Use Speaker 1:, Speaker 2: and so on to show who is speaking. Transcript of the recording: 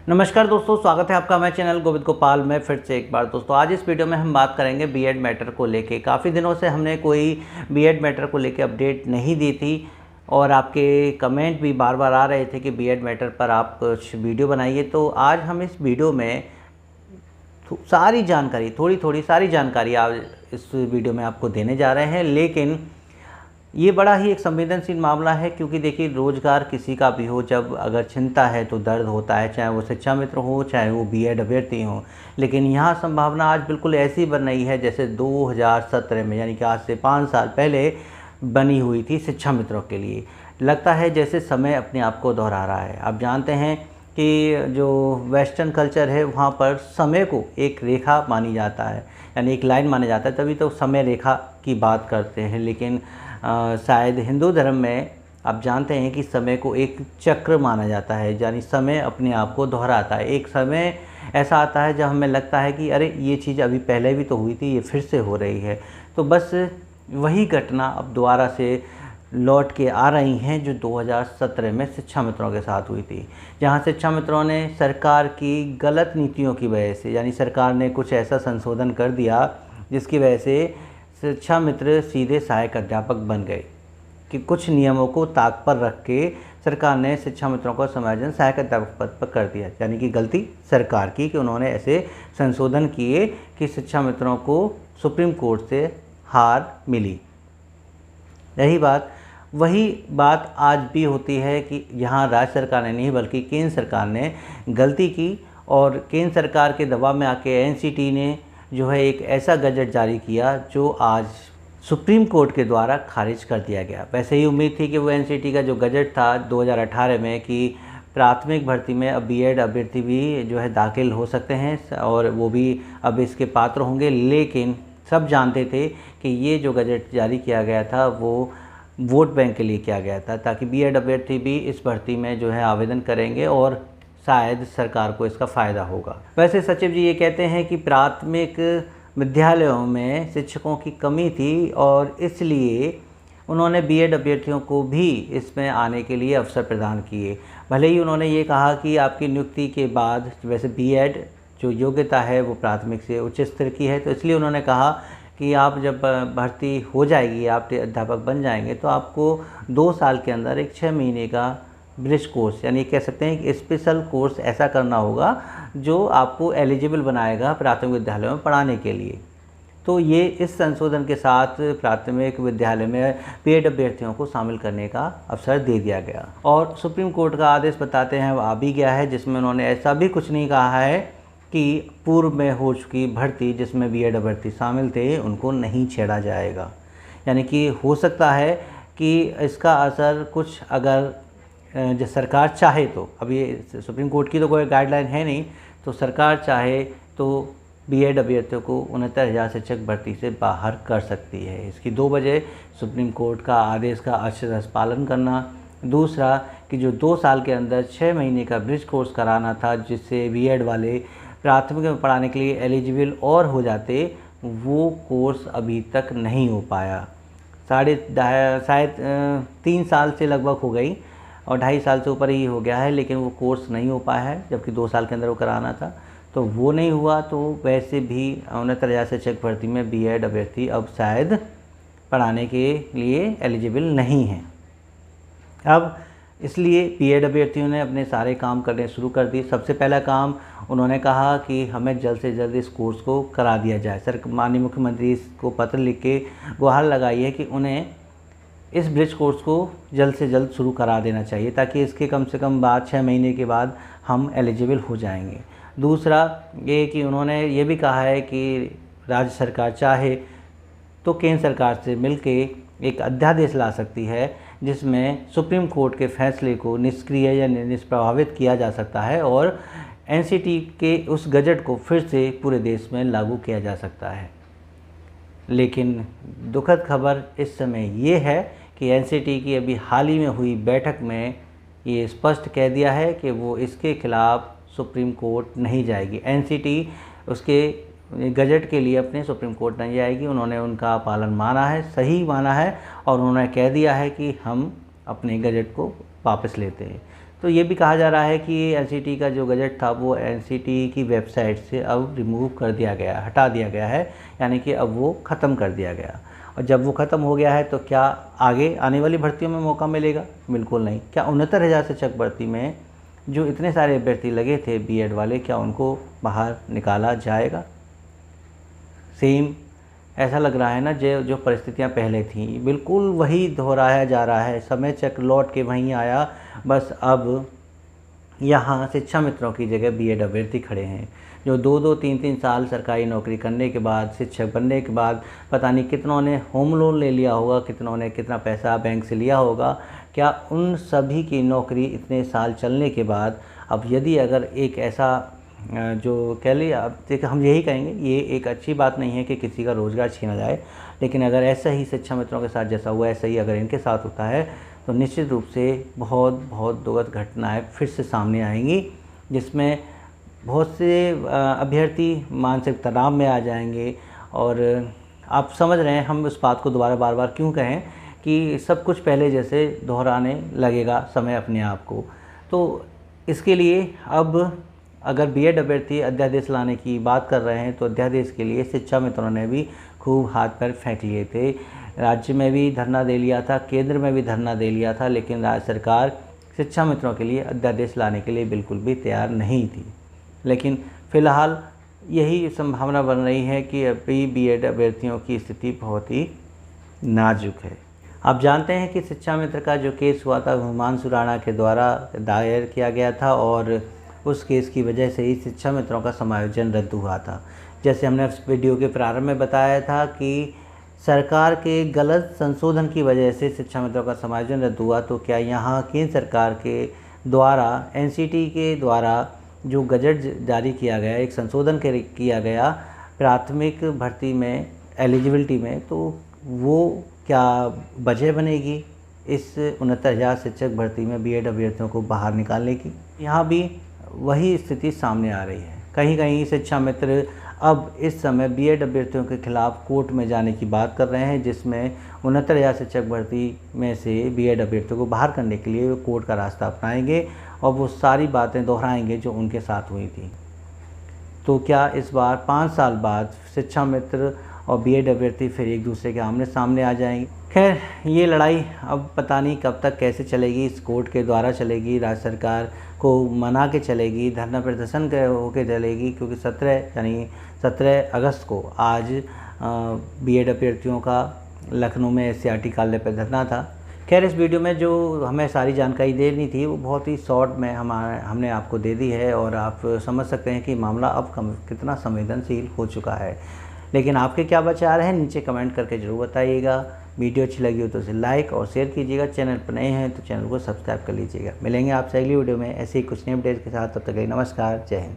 Speaker 1: नमस्कार दोस्तों, स्वागत है आपका हमारे चैनल गोविंद गोपाल में फिर से एक बार। दोस्तों आज इस वीडियो में हम बात करेंगे बीएड मैटर को लेके। काफ़ी दिनों से हमने कोई बीएड मैटर को लेके अपडेट नहीं दी थी और आपके कमेंट भी बार बार आ रहे थे कि बीएड मैटर पर आप कुछ वीडियो बनाइए। तो आज हम इस वीडियो में सारी जानकारी, थोड़ी सारी जानकारी आज इस वीडियो में आपको देने जा रहे हैं। लेकिन ये बड़ा ही एक संवेदनशील मामला है, क्योंकि देखिए रोज़गार किसी का भी हो, जब अगर चिंता है तो दर्द होता है, चाहे वो शिक्षा मित्र हो, चाहे वो बीएड अभ्यर्थी हो। लेकिन यहाँ संभावना आज बिल्कुल ऐसी बन रही है जैसे 2017 में, यानी कि आज से 5 साल पहले बनी हुई थी शिक्षा मित्रों के लिए। लगता है जैसे समय अपने आप को दोहरा रहा है। आप जानते हैं कि जो वेस्टर्न कल्चर है वहाँ पर समय को एक रेखा मानी जाता है, यानी एक लाइन माना जाता है, तभी तो समय रेखा की बात करते हैं। लेकिन शायद हिंदू धर्म में आप जानते हैं कि समय को एक चक्र माना जाता है, यानी समय अपने आप को दोहराता है। एक समय ऐसा आता है जब हमें लगता है कि अरे ये चीज़ अभी पहले भी तो हुई थी, ये फिर से हो रही है। तो बस वही घटना अब दोबारा से लौट के आ रही हैं जो 2017 में शिक्षा मित्रों के साथ हुई थी, जहां शिक्षा मित्रों ने सरकार की गलत नीतियों की वजह से, यानी सरकार ने कुछ ऐसा संशोधन कर दिया जिसकी वजह से शिक्षा मित्र सीधे सहायक अध्यापक बन गए। कि कुछ नियमों को ताक पर रख के सरकार ने शिक्षा मित्रों को समायोजन सहायक अध्यापक पद पर कर दिया, यानी कि गलती सरकार की कि उन्होंने ऐसे संशोधन किए कि शिक्षा मित्रों को सुप्रीम कोर्ट से हार मिली। वही बात आज भी होती है कि यहाँ राज्य सरकार ने नहीं बल्कि केंद्र सरकार ने गलती की, और केंद्र सरकार के दबाव में आके एनसीटी ने जो है एक ऐसा गजट जारी किया जो आज सुप्रीम कोर्ट के द्वारा खारिज कर दिया गया। वैसे ही उम्मीद थी कि वो एनसीटी का जो गजट था 2018 में कि प्राथमिक भर्ती में अब बीएड अभ्यर्थी भी जो है दाखिल हो सकते हैं और वो भी अब इसके पात्र होंगे। लेकिन सब जानते थे कि ये जो गजट जारी किया गया था वो वोट बैंक के लिए किया गया था, ताकि बीएड अभ्यर्थी भी इस भर्ती में जो है आवेदन करेंगे और शायद सरकार को इसका फ़ायदा होगा। वैसे सचिव जी ये कहते हैं कि प्राथमिक विद्यालयों में शिक्षकों की कमी थी और इसलिए उन्होंने बीएड अभ्यर्थियों को भी इसमें आने के लिए अवसर प्रदान किए। भले ही उन्होंने ये कहा कि आपकी नियुक्ति के बाद, वैसे बीएड जो योग्यता है वो प्राथमिक से उच्च स्तर की है, तो इसलिए उन्होंने कहा कि आप जब भर्ती हो जाएगी, आप अध्यापक बन जाएंगे, तो आपको 2 साल के अंदर एक 6 महीने का ब्रिज कोर्स, यानी कह सकते हैं कि स्पेशल कोर्स ऐसा करना होगा जो आपको एलिजिबल बनाएगा प्राथमिक विद्यालयों में पढ़ाने के लिए। तो ये इस संशोधन के साथ प्राथमिक विद्यालय में बीएड अभ्यर्थियों को शामिल करने का अवसर दे दिया गया। और सुप्रीम कोर्ट का आदेश बताते हैं वो आ भी गया है, जिसमें उन्होंने ऐसा भी कुछ नहीं कहा है कि पूर्व में हो चुकी भर्ती जिसमें बीएड अभ्यर्थी शामिल थे उनको नहीं छेड़ा जाएगा। यानी कि हो सकता है कि इसका असर कुछ, अगर जो सरकार चाहे तो, अब ये सुप्रीम कोर्ट की तो कोई गाइडलाइन है नहीं, तो सरकार चाहे तो बीएड अभ्यर्थियों को 69,000 शिक्षक भर्ती से बाहर कर सकती है। इसकी 2 वजह: सुप्रीम कोर्ट का आदेश का अक्षरशः पालन करना, दूसरा कि जो 2 साल के अंदर 6 महीने का ब्रिज कोर्स कराना था जिससे बीएड वाले प्राथमिक में पढ़ाने के लिए एलिजिबल और हो जाते, वो कोर्स अभी तक नहीं हो पाया। शायद 3 साल से लगभग हो गई और 2.5 साल से ऊपर ही हो गया है, लेकिन वो कोर्स नहीं हो पाया है, जबकि 2 साल के अंदर वो कराना था, तो वो नहीं हुआ। तो वैसे भी 69,000 शिक्षक भर्ती में बीएड अभ्यर्थी अब शायद पढ़ाने के लिए एलिजिबल नहीं हैं। अब इसलिए बीएड अभ्यर्थियों ने अपने सारे काम करने शुरू कर दिए। सबसे पहला काम उन्होंने कहा कि हमें जल्द से जल्द इस कोर्स को करा दिया जाए। माननीय मुख्यमंत्री को पत्र लिख के गुहार लगाई है कि उन्हें इस ब्रिज कोर्स को जल्द से जल्द शुरू करा देना चाहिए, ताकि इसके कम से कम बाद 6 महीने के बाद हम एलिजिबल हो जाएंगे। दूसरा ये कि उन्होंने ये भी कहा है कि राज्य सरकार चाहे तो केंद्र सरकार से मिलके एक अध्यादेश ला सकती है जिसमें सुप्रीम कोर्ट के फैसले को निष्क्रिय या निष्प्रभावित किया जा सकता है और एनसीटी के उस गजट को फिर से पूरे देश में लागू किया जा सकता है। लेकिन दुखद खबर इस समय ये है कि एनसीटी की अभी हाल ही में हुई बैठक में ये स्पष्ट कह दिया है कि वो इसके खिलाफ सुप्रीम कोर्ट नहीं जाएगी। एनसीटी उसके गजट के लिए अपने सुप्रीम कोर्ट नहीं जाएगी। उन्होंने उनका पालन माना है, सही माना है, और उन्होंने कह दिया है कि हम अपने गजट को वापस लेते हैं। तो ये भी कहा जा रहा है कि एनसीटी का जो गजट था वो एनसीटी की वेबसाइट से अब रिमूव कर दिया गया, हटा दिया गया है, यानी कि अब वो ख़त्म कर दिया गया। और जब वो ख़त्म हो गया है तो क्या आगे आने वाली भर्तियों में मौका मिलेगा? बिल्कुल नहीं। क्या 69,000 शिक्षक भर्ती में जो इतने सारे अभ्यर्थी लगे थे बीएड वाले, क्या उनको बाहर निकाला जाएगा? सेम ऐसा लग रहा है ना, जो परिस्थितियाँ पहले थीं बिल्कुल वही दोहराया जा रहा है। समय चक्र लौट के वहीं आया, बस अब यहाँ शिक्षा मित्रों की जगह बीएड अभ्यर्थी खड़े हैं, जो 2-2, 3-3 साल सरकारी नौकरी करने के बाद, शिक्षक बनने के बाद पता नहीं कितनों ने होम लोन ले लिया होगा, कितनों ने कितना पैसा बैंक से लिया होगा। क्या उन सभी की नौकरी इतने साल चलने के बाद अब यदि अगर एक ऐसा जो कह लिए अब देखिए, हम यही कहेंगे ये एक अच्छी बात नहीं है कि किसी का रोज़गार छीना जाए, लेकिन अगर ऐसा ही शिक्षा मित्रों के साथ जैसा हुआ ऐसा ही अगर इनके साथ होता है तो निश्चित रूप से बहुत बहुत दुखद घटनाएं फिर से सामने आएंगी, जिसमें बहुत से अभ्यर्थी मानसिक तनाव में आ जाएंगे। और आप समझ रहे हैं हम उस बात को दोबारा बार बार क्यों कहें कि सब कुछ पहले जैसे दोहराने लगेगा समय अपने आप को। तो इसके लिए अब अगर बीएड अभ्यर्थी अध्यादेश लाने की बात कर रहे हैं तो अध्यादेश के लिए शिक्षा मित्रों ने भी खूब हाथ पैर फेंक लिए थे। राज्य में भी धरना दे लिया था, केंद्र में भी धरना दे लिया था, लेकिन राज्य सरकार शिक्षा मित्रों के लिए अध्यादेश लाने के लिए बिल्कुल भी तैयार नहीं थी। लेकिन फ़िलहाल यही संभावना बन रही है कि अभी बीएड अभ्यर्थियों की स्थिति बहुत ही नाजुक है। आप जानते हैं कि शिक्षा मित्र का जो केस हुआ था हिमांशु राणा के द्वारा दायर किया गया था, और उस केस की वजह से ही शिक्षा मित्रों का समायोजन रद्द हुआ था। जैसे हमने उस वीडियो के प्रारंभ में बताया था कि सरकार के गलत संशोधन की वजह से शिक्षा मित्रों का समायोजन रद्द हुआ, तो क्या यहाँ केंद्र सरकार के द्वारा एनसीटी के द्वारा जो गजट जारी किया गया, एक संशोधन किया गया प्राथमिक भर्ती में एलिजिबिलिटी में, तो वो क्या वजह बनेगी इस 69,000 शिक्षक भर्ती में बीएड अभ्यर्थियों को बाहर निकालने की? यहाँ भी वही स्थिति सामने आ रही है। कहीं कहीं शिक्षा मित्र अब इस समय बीएड अभ्यर्थियों के खिलाफ कोर्ट में जाने की बात कर रहे हैं, जिसमें 69,000 शिक्षक भर्ती में से बीएड अभ्यर्थियों को बाहर करने के लिए कोर्ट का रास्ता अपनाएंगे और वो सारी बातें दोहराएंगे जो उनके साथ हुई थी। तो क्या इस बार 5 साल बाद शिक्षा मित्र और बीएड अभ्यर्थी फिर एक दूसरे के आमने सामने आ जाएंगे? खैर, ये लड़ाई अब पता नहीं कब तक कैसे चलेगी। इस कोर्ट के द्वारा चलेगी, राज्य सरकार को मना के चलेगी, धरना प्रदर्शन होकर चलेगी, क्योंकि 17 अगस्त को आज बीएड अभ्यर्थियों का लखनऊ में एससीईआरटी कार्यालय पर धरना था। खैर, इस वीडियो में जो हमें सारी जानकारी देनी थी वो बहुत ही शॉर्ट में हमने आपको दे दी है, और आप समझ सकते हैं कि मामला अब कितना संवेदनशील हो चुका है। लेकिन आपके क्या विचार हैं नीचे कमेंट करके ज़रूर बताइएगा। वीडियो अच्छी लगी हो तो उसे लाइक और शेयर कीजिएगा। चैनल पर नए हैं तो चैनल को सब्सक्राइब कर लीजिएगा। मिलेंगे आपसे अगली वीडियो में ऐसे ही कुछ नए अपडेट के साथ। तब तक के लिए नमस्कार, जय हिंद।